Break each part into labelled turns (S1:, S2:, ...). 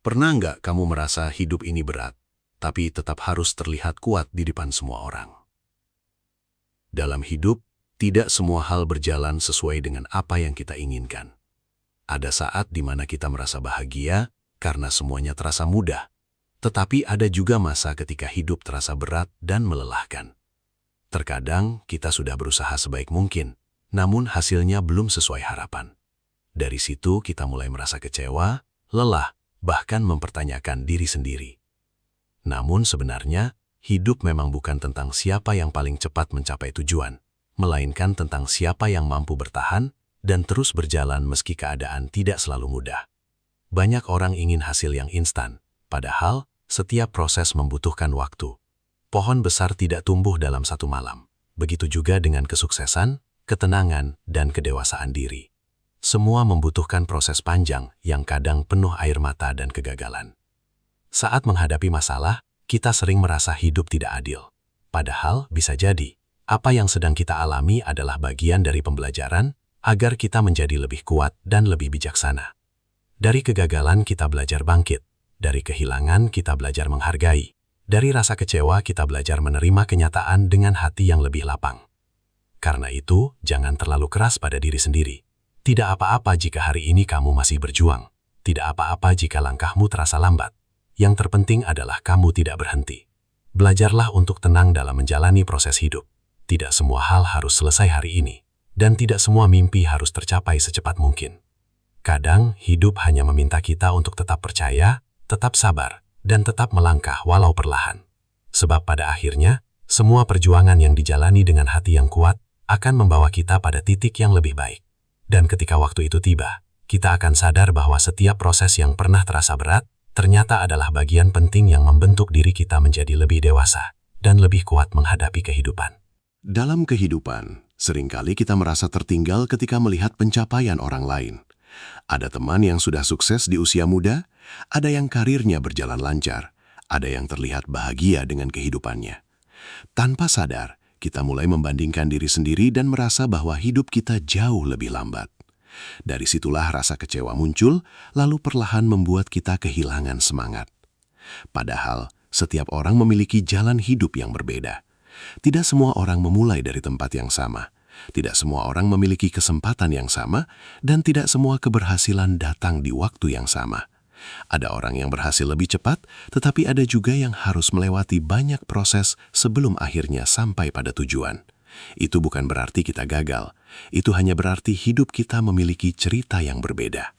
S1: Pernah nggak kamu merasa hidup ini berat, tapi tetap harus terlihat kuat di depan semua orang? Dalam hidup, tidak semua hal berjalan sesuai dengan apa yang kita inginkan. Ada saat di mana kita merasa bahagia karena semuanya terasa mudah, tetapi ada juga masa ketika hidup terasa berat dan melelahkan. Terkadang kita sudah berusaha sebaik mungkin, namun hasilnya belum sesuai harapan. Dari situ kita mulai merasa kecewa, lelah, bahkan mempertanyakan diri sendiri. Namun sebenarnya, hidup memang bukan tentang siapa yang paling cepat mencapai tujuan, melainkan tentang siapa yang mampu bertahan dan terus berjalan meski keadaan tidak selalu mudah. Banyak orang ingin hasil yang instan, padahal setiap proses membutuhkan waktu. Pohon besar tidak tumbuh dalam satu malam. Begitu juga dengan kesuksesan, ketenangan, dan kedewasaan diri. Semua membutuhkan proses panjang yang kadang penuh air mata dan kegagalan. Saat menghadapi masalah, kita sering merasa hidup tidak adil. Padahal bisa jadi, apa yang sedang kita alami adalah bagian dari pembelajaran agar kita menjadi lebih kuat dan lebih bijaksana. Dari kegagalan kita belajar bangkit, dari kehilangan kita belajar menghargai, dari rasa kecewa kita belajar menerima kenyataan dengan hati yang lebih lapang. Karena itu, jangan terlalu keras pada diri sendiri. Tidak apa-apa jika hari ini kamu masih berjuang. Tidak apa-apa jika langkahmu terasa lambat. Yang terpenting adalah kamu tidak berhenti. Belajarlah untuk tenang dalam menjalani proses hidup. Tidak semua hal harus selesai hari ini, dan tidak semua mimpi harus tercapai secepat mungkin. Kadang, hidup hanya meminta kita untuk tetap percaya, tetap sabar, dan tetap melangkah walau perlahan. Sebab pada akhirnya, semua perjuangan yang dijalani dengan hati yang kuat akan membawa kita pada titik yang lebih baik. Dan ketika waktu itu tiba, kita akan sadar bahwa setiap proses yang pernah terasa berat, ternyata adalah bagian penting yang membentuk diri kita menjadi lebih dewasa dan lebih kuat menghadapi kehidupan.
S2: Dalam kehidupan, seringkali kita merasa tertinggal ketika melihat pencapaian orang lain. Ada teman yang sudah sukses di usia muda, ada yang karirnya berjalan lancar, ada yang terlihat bahagia dengan kehidupannya. Tanpa sadar, kita mulai membandingkan diri sendiri dan merasa bahwa hidup kita jauh lebih lambat. Dari situlah rasa kecewa muncul, lalu perlahan membuat kita kehilangan semangat. Padahal, setiap orang memiliki jalan hidup yang berbeda. Tidak semua orang memulai dari tempat yang sama. Tidak semua orang memiliki kesempatan yang sama, dan tidak semua keberhasilan datang di waktu yang sama. Ada orang yang berhasil lebih cepat, tetapi ada juga yang harus melewati banyak proses sebelum akhirnya sampai pada tujuan. Itu bukan berarti kita gagal, itu hanya berarti hidup kita memiliki cerita yang berbeda.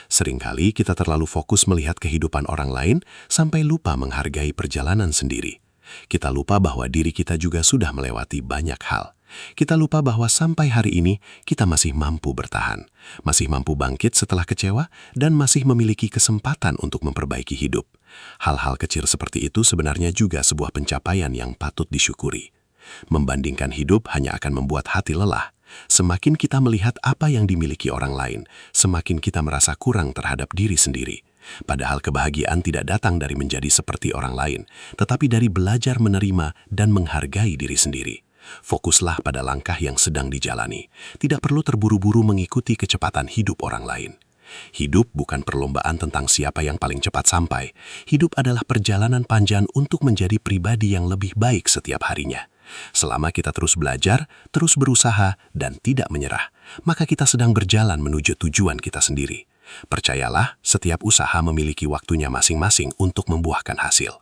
S2: Seringkali kita terlalu fokus melihat kehidupan orang lain sampai lupa menghargai perjalanan sendiri. Kita lupa bahwa diri kita juga sudah melewati banyak hal. Kita lupa bahwa sampai hari ini kita masih mampu bertahan, masih mampu bangkit setelah kecewa, dan masih memiliki kesempatan untuk memperbaiki hidup. Hal-hal kecil seperti itu sebenarnya juga sebuah pencapaian yang patut disyukuri. Membandingkan hidup hanya akan membuat hati lelah. Semakin kita melihat apa yang dimiliki orang lain, semakin kita merasa kurang terhadap diri sendiri. Padahal kebahagiaan tidak datang dari menjadi seperti orang lain, tetapi dari belajar menerima dan menghargai diri sendiri. Fokuslah pada langkah yang sedang dijalani. Tidak perlu terburu-buru mengikuti kecepatan hidup orang lain. Hidup bukan perlombaan tentang siapa yang paling cepat sampai. Hidup adalah perjalanan panjang untuk menjadi pribadi yang lebih baik setiap harinya. Selama kita terus belajar, terus berusaha, dan tidak menyerah, maka kita sedang berjalan menuju tujuan kita sendiri. Percayalah, setiap usaha memiliki waktunya masing-masing untuk membuahkan hasil.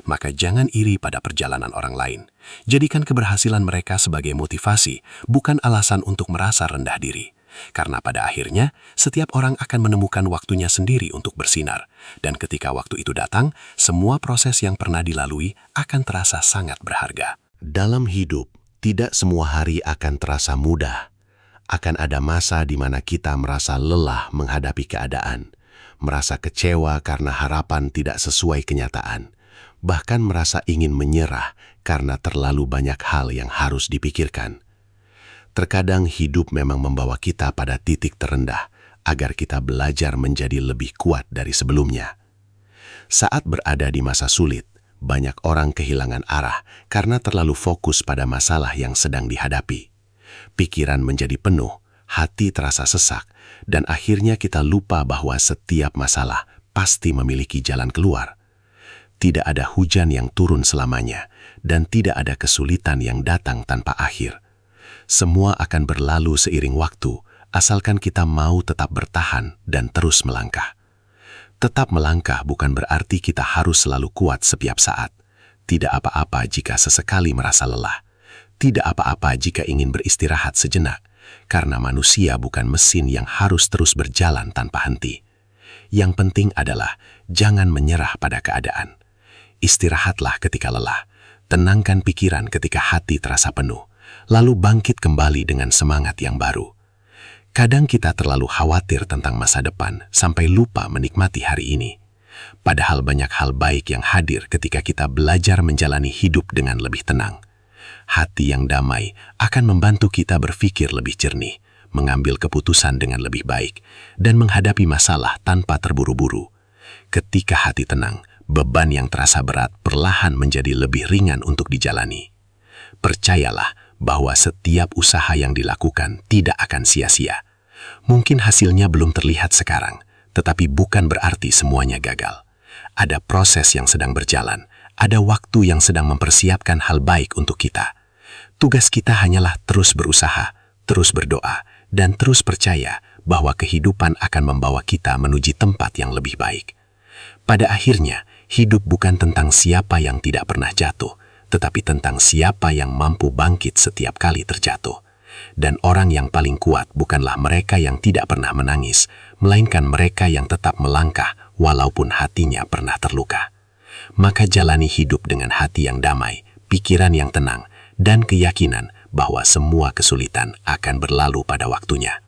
S2: Maka jangan iri pada perjalanan orang lain. Jadikan keberhasilan mereka sebagai motivasi, bukan alasan untuk merasa rendah diri. Karena pada akhirnya, setiap orang akan menemukan waktunya sendiri untuk bersinar. Dan ketika waktu itu datang, semua proses yang pernah dilalui akan terasa sangat berharga. Dalam hidup, tidak semua hari akan terasa mudah. Akan ada masa di mana kita merasa lelah menghadapi keadaan, merasa kecewa karena harapan tidak sesuai kenyataan, bahkan merasa ingin menyerah karena terlalu banyak hal yang harus dipikirkan. Terkadang hidup memang membawa kita pada titik terendah agar kita belajar menjadi lebih kuat dari sebelumnya. Saat berada di masa sulit, banyak orang kehilangan arah karena terlalu fokus pada masalah yang sedang dihadapi. Pikiran menjadi penuh, hati terasa sesak, dan akhirnya kita lupa bahwa setiap masalah pasti memiliki jalan keluar. Tidak ada hujan yang turun selamanya, dan tidak ada kesulitan yang datang tanpa akhir. Semua akan berlalu seiring waktu, asalkan kita mau tetap bertahan dan terus melangkah. Tetap melangkah bukan berarti kita harus selalu kuat setiap saat. Tidak apa-apa jika sesekali merasa lelah. Tidak apa-apa jika ingin beristirahat sejenak, karena manusia bukan mesin yang harus terus berjalan tanpa henti. Yang penting adalah jangan menyerah pada keadaan. Istirahatlah ketika lelah, tenangkan pikiran ketika hati terasa penuh, lalu bangkit kembali dengan semangat yang baru. Kadang kita terlalu khawatir tentang masa depan sampai lupa menikmati hari ini. Padahal banyak hal baik yang hadir ketika kita belajar menjalani hidup dengan lebih tenang. Hati yang damai akan membantu kita berpikir lebih jernih, mengambil keputusan dengan lebih baik, dan menghadapi masalah tanpa terburu-buru. Ketika hati tenang, beban yang terasa berat perlahan menjadi lebih ringan untuk dijalani. Percayalah bahwa setiap usaha yang dilakukan tidak akan sia-sia. Mungkin hasilnya belum terlihat sekarang, tetapi bukan berarti semuanya gagal. Ada proses yang sedang berjalan, ada waktu yang sedang mempersiapkan hal baik untuk kita. Tugas kita hanyalah terus berusaha, terus berdoa, dan terus percaya bahwa kehidupan akan membawa kita menuju tempat yang lebih baik. Pada akhirnya, hidup bukan tentang siapa yang tidak pernah jatuh, tetapi tentang siapa yang mampu bangkit setiap kali terjatuh. Dan orang yang paling kuat bukanlah mereka yang tidak pernah menangis, melainkan mereka yang tetap melangkah walaupun hatinya pernah terluka. Maka jalani hidup dengan hati yang damai, pikiran yang tenang, dan keyakinan bahwa semua kesulitan akan berlalu pada waktunya.